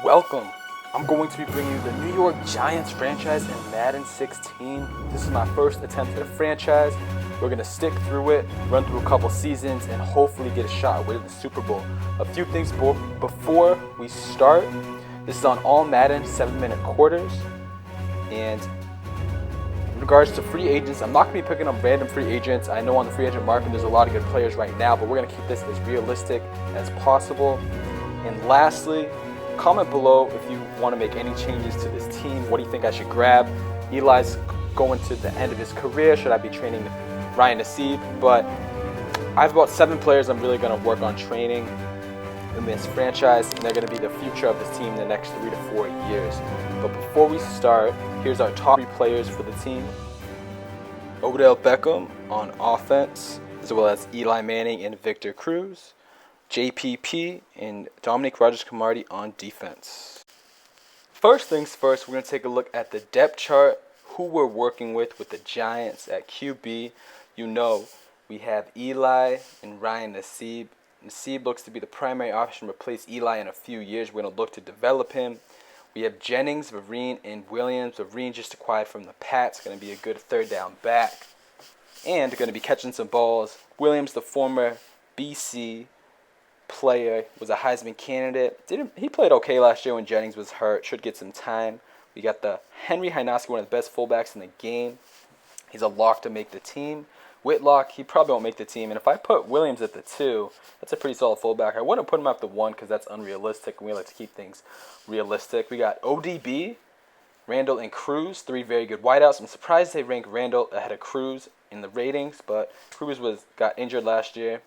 Welcome. I'm going to be bringing you the New York Giants franchise in Madden 16. This is my first attempt at a franchise. We're going to stick through it, run through a couple seasons, and hopefully get a shot at winning the Super Bowl. A few things before we start. This is on all Madden 7-minute quarters. And in regards to free agents, I'm not going to be picking up random free agents. I know on the free agent market there's a lot of good players right now, but we're going to keep this as realistic as possible. And lastly, comment below if you want to make any changes to this team. What do you think I should grab? Eli's going to the end of his career. Should I be training Ryan Nassib? But I have about 7 players I'm really going to work on training in this franchise, and they're going to be the future of this team in the next 3 to 4 years. But before we start, here's our top 3 players for the team. Odell Beckham on offense, as well as Eli Manning and Victor Cruz. JPP and Dominique Rodgers-Cromartie on defense. First things first, we're going to take a look at the depth chart, who we're working with the Giants at QB. You know, we have Eli and Ryan Nassib. Nassib looks to be the primary option to replace Eli in a few years. We're going to look to develop him. We have Jennings, Vereen, and Williams. Vereen just acquired from the Pats, going to be a good third down back. And going to be catching some balls. Williams, the former BC player, was a Heisman candidate. He played okay last year when Jennings was hurt. Should get some time. We got the Henry Hynoski, one of the best fullbacks in the game. He's a lock to make the team. Whitlock, he probably won't make the team. And if I put Williams at the 2, that's a pretty solid fullback. I wouldn't put him up the 1 because that's unrealistic, and we like to keep things realistic. We got ODB, Randall, and Cruz, 3 very good wideouts. I'm surprised they rank Randall ahead of Cruz in the ratings, but Cruz got injured last year.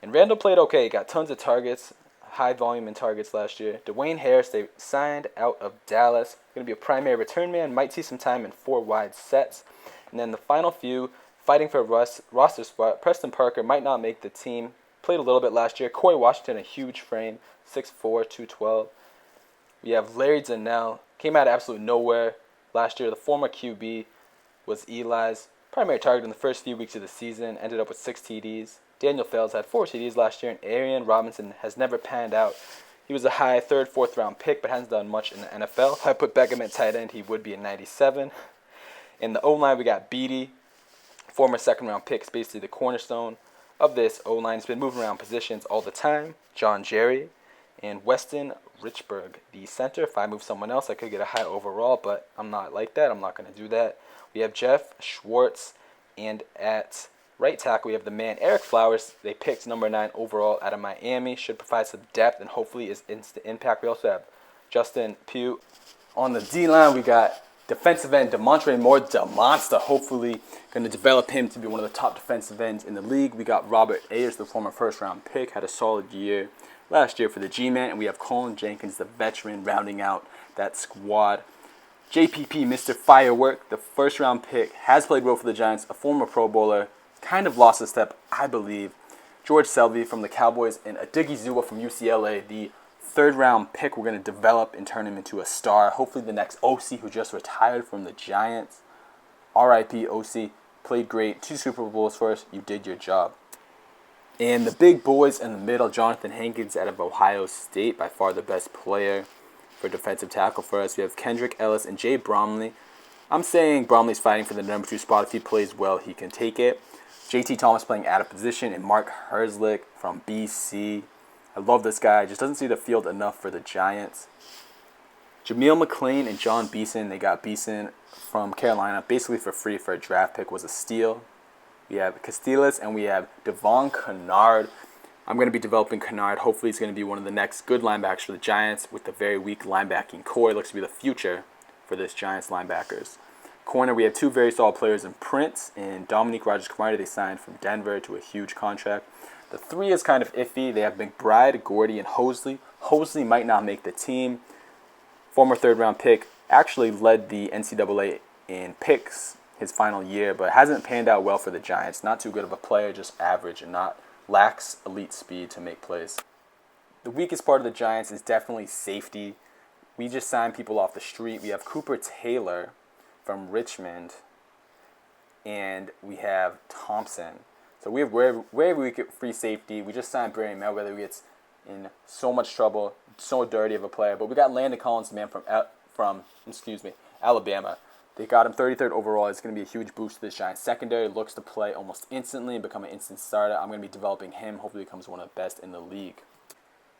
And Randall played okay, got tons of targets, high volume in targets last year. Dwayne Harris, they signed out of Dallas. Going to be a primary return man, might see some time in 4 wide sets. And then the final few, fighting for a roster spot. Preston Parker might not make the team. Played a little bit last year. Corey Washington, a huge frame, 6'4", 212. We have Larry Donnell. Came out of absolute nowhere last year. The former QB was Eli's primary target in the first few weeks of the season. Ended up with 6 TDs. Daniel Fells had 4 TDs last year. And Arian Robinson has never panned out. He was a high 3rd, 4th round pick, but hasn't done much in the NFL. If I put Beckham at tight end, he would be a 97. In the O-line, we got Beatty. Former 2nd round pick, is basically the cornerstone of this O-line. He's been moving around positions all the time. John Jerry and Weston Richburg, the center. If I move someone else, I could get a high overall, but I'm not like that. I'm not going to do that. We have Jeff Schwartz, and at right tackle, we have the man Ereck Flowers. They picked number 9 overall out of Miami. Should provide some depth and hopefully is instant impact. We also have Justin Pugh. On the D-line, we got defensive end Demontre Moore, the monster. Hopefully going to develop him to be one of the top defensive ends in the league. We got Robert Ayers, the former 1st round pick. Had a solid year last year for the G-Man. And we have Colin Jenkins, the veteran, rounding out that squad. JPP, Mr. Firework, the 1st round pick. Has played well for the Giants. A former Pro Bowler. Kind of lost a step, I believe. George Selvey from the Cowboys and Odighizuwa from UCLA, the 3rd round pick. We're going to develop and turn him into a star. Hopefully the next OC who just retired from the Giants. RIP OC. Played great. 2 Super Bowls for us. You did your job. And the big boys in the middle, Jonathan Hankins out of Ohio State, by far the best player for defensive tackle for us. We have Kendrick Ellis and Jay Bromley. I'm saying Bromley's fighting for the number 2 spot. If he plays well, he can take it. JT Thomas playing out of position, and Mark Herzlich from BC. I love this guy. Just doesn't see the field enough for the Giants. Jameel McLean and John Beeson. They got Beeson from Carolina basically for free for a draft pick. Was a steal. We have Castillas and we have Devon Kennard. I'm going to be developing Kennard. Hopefully he's going to be one of the next good linebackers for the Giants with the very weak linebacking core. It looks to be the future for this Giants linebackers. Corner, we have 2 very solid players in Prince and Dominique Rodgers-Cromartie. They signed from Denver to a huge contract. The 3 is kind of iffy. They have McBride, Gordy, and Hosley. Hosley might not make the team. Former 3rd round pick, actually led the NCAA in picks his final year, but hasn't panned out well for the Giants. Not too good of a player, just average, and lacks elite speed to make plays. The weakest part of the Giants is definitely safety. We just signed people off the street. We have Cooper Taylor from Richmond, and we have Thompson. So we have very weak free safety. We just signed Barry Melweather, who gets in so much trouble, so dirty of a player. But we got Landon Collins, man, from Alabama. They got him 33rd overall. It's going to be a huge boost to this Giants secondary. Looks to play almost instantly and become an instant starter. I'm going to be developing him. Hopefully becomes one of the best in the league.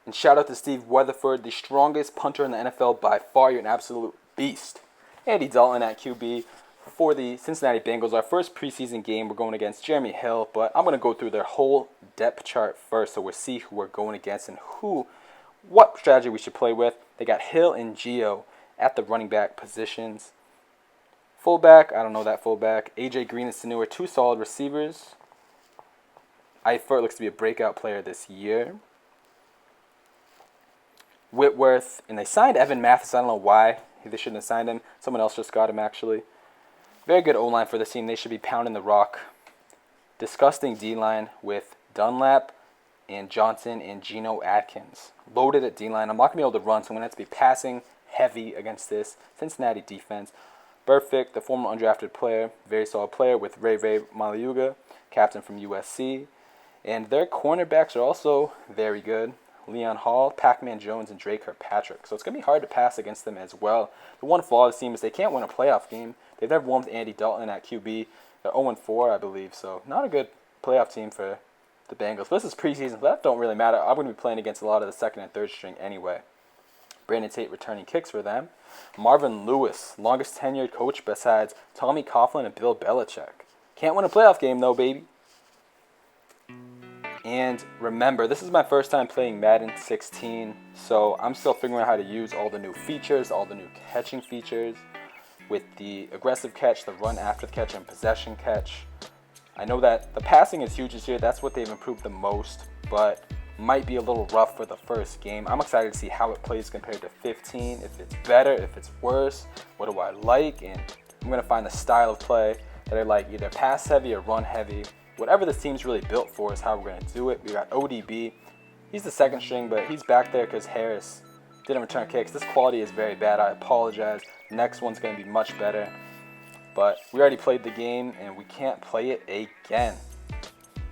And shout out to Steve Weatherford, the strongest punter in the NFL by far. You're an absolute beast. Andy Dalton at QB for the Cincinnati Bengals. Our first preseason game, we're going against Jeremy Hill. But I'm going to go through their whole depth chart first so we'll see who we're going against and what strategy we should play with. They got Hill and Gio at the running back positions. Fullback, I don't know that fullback. A.J. Green and Sanu are two solid receivers. Eifert looks to be a breakout player this year. Whitworth, and they signed Evan Mathis. I don't know why they shouldn't have signed him. Someone else just got him, actually. Very good O-line for this team. They should be pounding the rock. Disgusting D-line with Dunlap and Johnson and Geno Atkins. Loaded at D-line. I'm not going to be able to run, so I'm going to have to be passing heavy against this Cincinnati defense. Burfict, the former undrafted player, very solid player with Ray Maliuga, captain from USC. And their cornerbacks are also very good. Leon Hall, Pac-Man Jones, and Drake Kirkpatrick. So it's going to be hard to pass against them as well. The one flaw of this team is they can't win a playoff game. They've never won with Andy Dalton at QB. They're 0-4, I believe. So not a good playoff team for the Bengals. But this is preseason, so that don't really matter. I'm going to be playing against a lot of the second and third string anyway. Brandon Tate returning kicks for them. Marvin Lewis, longest tenured coach besides Tommy Coughlin and Bill Belichick. Can't win a playoff game though, baby. And remember, this is my first time playing Madden 16, so I'm still figuring out how to use all the new features, all the new catching features, with the aggressive catch, the run after the catch, and possession catch. I know that the passing is huge this year. That's what they've improved the most, but might be a little rough for the first game. I'm excited to see how it plays compared to 15, if it's better, if it's worse, what do I like, and I'm going to find the style of play that I like, either pass heavy or run heavy. Whatever this team's really built for is how we're going to do it. We got ODB. He's the second string, but he's back there because Harris didn't return kicks. This quality is very bad. I apologize. The next one's going to be much better. But we already played the game, and we can't play it again.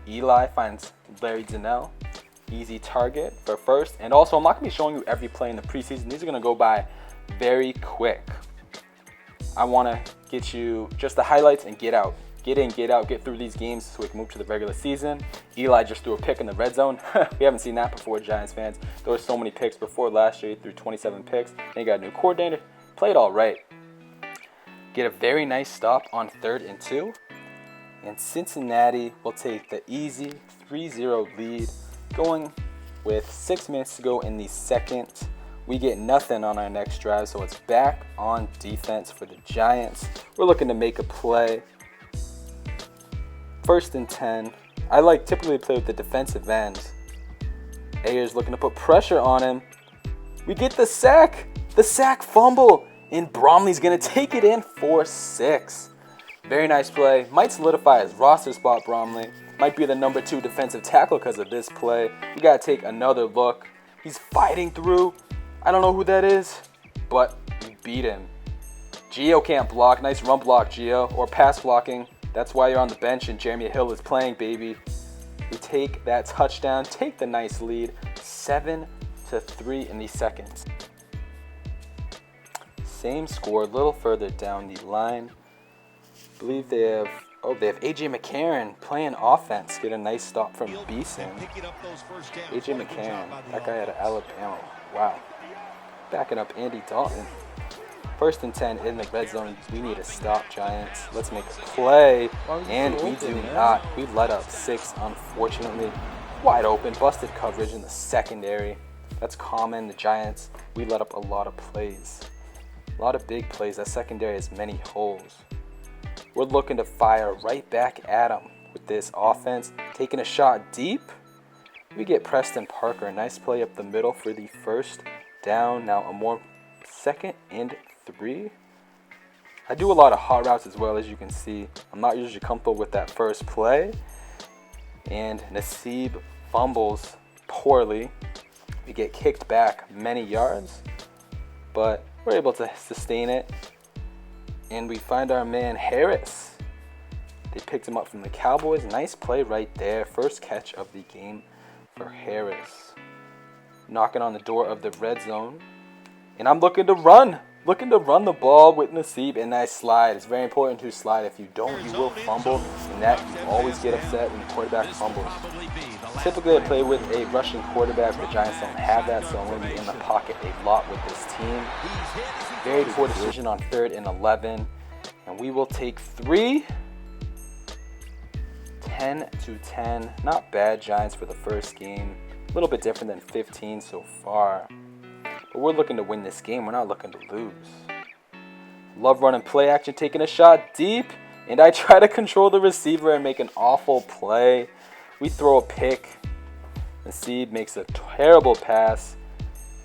Eli finds Larry Donnell. Easy target for first. And also, I'm not going to be showing you every play in the preseason. These are going to go by very quick. I want to get you just the highlights and get out. Get in, get out, get through these games so we can move to the regular season. Eli just threw a pick in the red zone. We haven't seen that before, Giants fans. There were so many picks before last year. He threw 27 picks. Then he got a new coordinator. Played all right. Get a very nice stop on 3rd and 2. And Cincinnati will take the easy 3-0 lead. Going with 6 minutes to go in the second. We get nothing on our next drive, so it's back on defense for the Giants. We're looking to make a play. 1st and 10. I typically play with the defensive ends. Ayers looking to put pressure on him. We get the sack. The sack fumble. And Bromley's going to take it in for 6. Very nice play. Might solidify his roster spot, Bromley. Might be the number 2 defensive tackle because of this play. We got to take another look. He's fighting through. I don't know who that is, but we beat him. Gio can't block. Nice run block, Gio. Or pass blocking. That's why you're on the bench and Jeremy Hill is playing, baby. We take that touchdown, take the nice lead, 7-3 in the second. Same score, a little further down the line. I believe they have A.J. McCarron playing offense. Get a nice stop from Beeson. A.J. McCarron, that guy out of Alabama. Wow. Backing up Andy Dalton. 1st and 10 in the red zone. We need to stop, Giants. Let's make a play. And we do not. We let up 6, unfortunately. Wide open. Busted coverage in the secondary. That's common. The Giants, we let up a lot of plays. A lot of big plays. That secondary has many holes. We're looking to fire right back at them with this offense. Taking a shot deep. We get Preston Parker. Nice play up the middle for the 1st down. Now a more 2nd and 3. I do a lot of hot routes as well, as you can see. I'm not usually comfortable with that first play. And Nassib fumbles poorly. We get kicked back many yards, but we're able to sustain it. And we find our man Harris. They picked him up from the Cowboys. Nice play right there. First catch of the game for Harris. knocking on the door of the red zone. And I'm looking to run the ball with Naseeb, and I slide. It's very important to slide. If you don't, you will fumble, and that you always get upset when the quarterback fumbles. Typically, I play with a rushing quarterback. The Giants don't have that, so I'm going to be in the pocket a lot with this team. Very poor decision on 3rd and 11, and we will take 3. 10-10. Not bad, Giants, for the first game. A little bit different than 15 so far. But we're looking to win this game. We're not looking to lose. Love running play action, taking a shot deep. And I try to control the receiver and make an awful play. We throw a pick. Naseeb makes a terrible pass.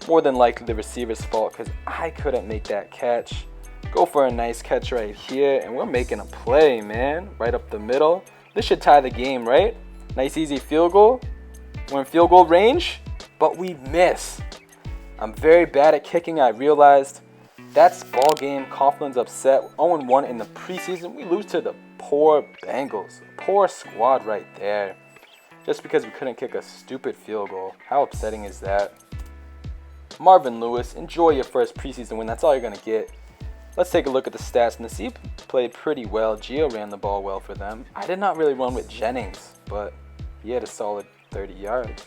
More than likely the receiver's fault because I couldn't make that catch. Go for a nice catch right here. And we're making a play, man. Right up the middle. This should tie the game, right? Nice easy field goal. We're in field goal range. But we miss. I'm very bad at kicking, I realized. That's ball game. Coughlin's upset. 0-1 in the preseason. We lose to the poor Bengals. Poor squad right there. Just because we couldn't kick a stupid field goal. How upsetting is that? Marvin Lewis, enjoy your first preseason win. That's all you're going to get. Let's take a look at the stats. Naseeb played pretty well. Gio ran the ball well for them. I did not really run with Jennings, but he had a solid 30 yards.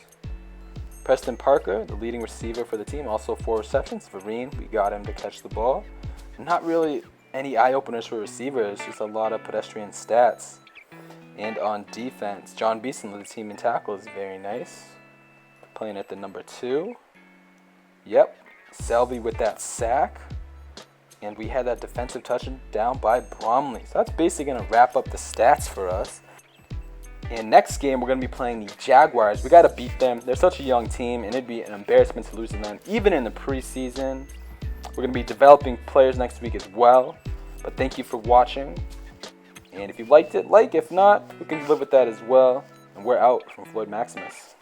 Preston Parker, the leading receiver for the team, also 4 receptions. Vereen, we got him to catch the ball. Not really any eye-openers for receivers, just a lot of pedestrian stats. And on defense, John Beeson led the team in tackles. Very nice. Playing at the number 2. Yep, Selby with that sack. And we had that defensive touchdown by Bromley. So that's basically going to wrap up the stats for us. And next game, we're going to be playing the Jaguars. We got to beat them. They're such a young team, and it'd be an embarrassment to lose to them, even in the preseason. We're going to be developing players next week as well. But thank you for watching. And if you liked it, like. If not, we can live with that as well. And we're out from Floyd Maximus.